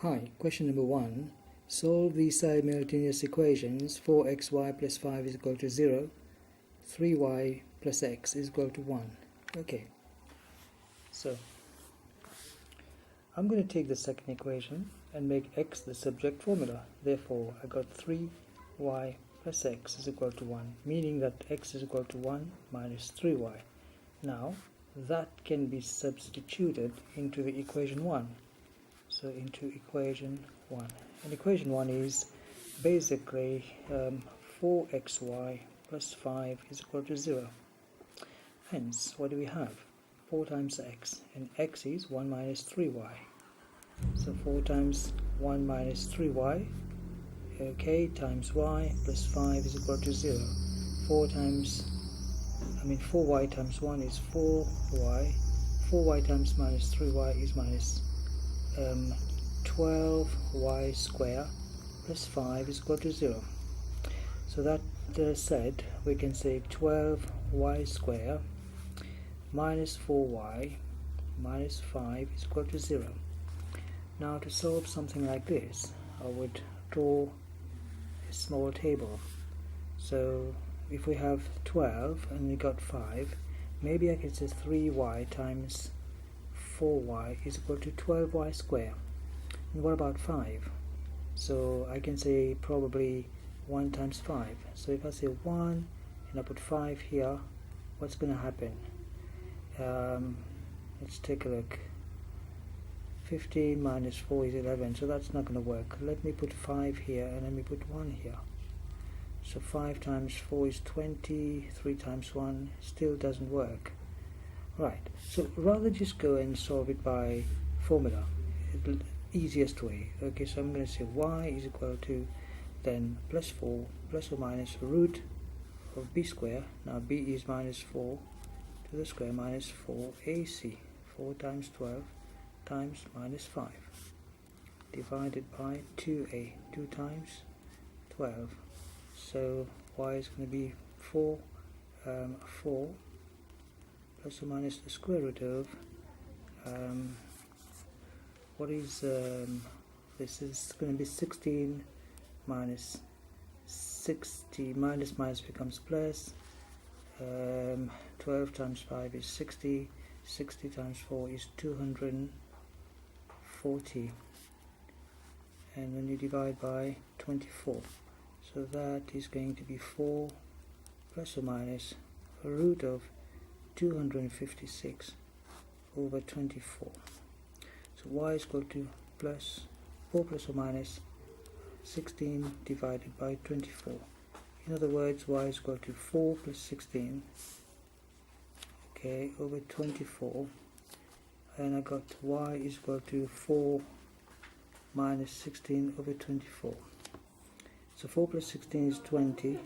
Hi, question number 1. Solve the simultaneous equations 4xy plus 5 is equal to 0, 3y plus x is equal to 1. Okay, so I'm going to take the second equation and make x the subject formula. Therefore, I got 3y plus x is equal to 1, meaning that x is equal to 1 minus 3y. Now, that can be substituted into the equation 1. So into equation 1, and equation 1 is basically 4xy plus 5 is equal to 0. Hence, what do we have? 4 times x, and x is 1 minus 3y. So 4 times 1 minus 3y, okay, times y plus 5 is equal to 0. 4y times 1 is 4y. 4y times minus 3y is minus 12y square plus 5 is equal to 0. So that said, we can say 12y square minus 4y minus 5 is equal to 0. Now to solve something like this, I would draw a small table. So if we have 12 and we got 5, maybe I can say 3y times 4y is equal to 12y square. And what about 5? So I can say probably 1 times 5. So if I say 1 and I put 5 here, what's going to happen? Let's take a look. 15 minus 4 is 11, so that's not going to work. Let me put 5 here and let me put 1 here. So 5 times 4 is 20, 3 times 1 still doesn't work. Right, so rather just go and solve it by formula, the easiest way. Okay, so I'm going to say y is equal to then plus 4 plus or minus root of b square. Now b is minus 4 to the square minus 4 ac, 4 times 12 times minus 5 divided by 2a, 2 times 12. So y is going to be 4 plus or minus the square root of this is going to be 16 minus 60, minus becomes plus, 12 times 5 is 60, 60 times 4 is 240, and then you divide by 24, so that is going to be 4 plus or minus root of 256 over 24. So y is equal to plus 4 plus or minus 16 divided by 24. In other words, y is equal to 4 plus 16, okay, over 24, and I got y is equal to 4 minus 16 over 24. So 4 plus 16 is 20,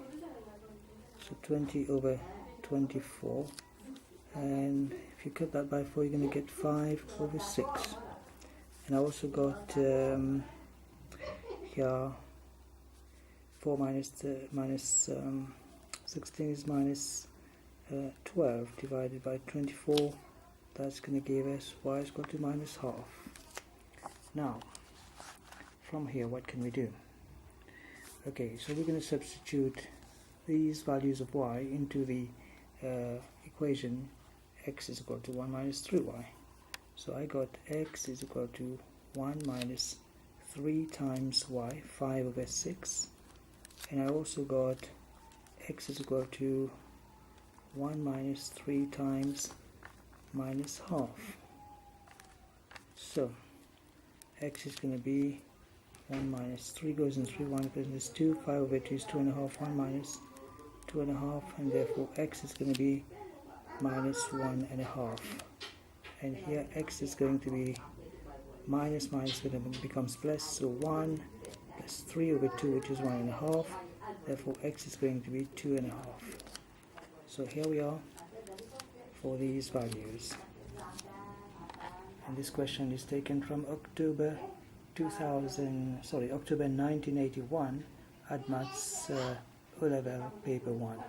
so 20 over 24, and if you cut that by 4 you're going to get 5 over 6. And I also got here 4 minus 16 is minus 12 divided by 24. That's going to give us y is equal to minus half. Now from here what can we do? Okay, so we're going to substitute these values of y into the equation x is equal to 1 minus 3y. So I got x is equal to 1 minus 3 times y, 5 over 6, and I also got x is equal to 1 minus 3 times minus half. So x is going to be 1 minus 3 goes in 3, 1 goes in 2, 5 over 2 is 2.5, 1 minus 2.5, and therefore x is going to be minus 1.5. And here x is going to be minus becomes plus, so 1 plus 3 over 2, which is 1.5, therefore x is going to be 2.5. So here we are for these values, and this question is taken from October 1981 at Maths O-Level paper 1.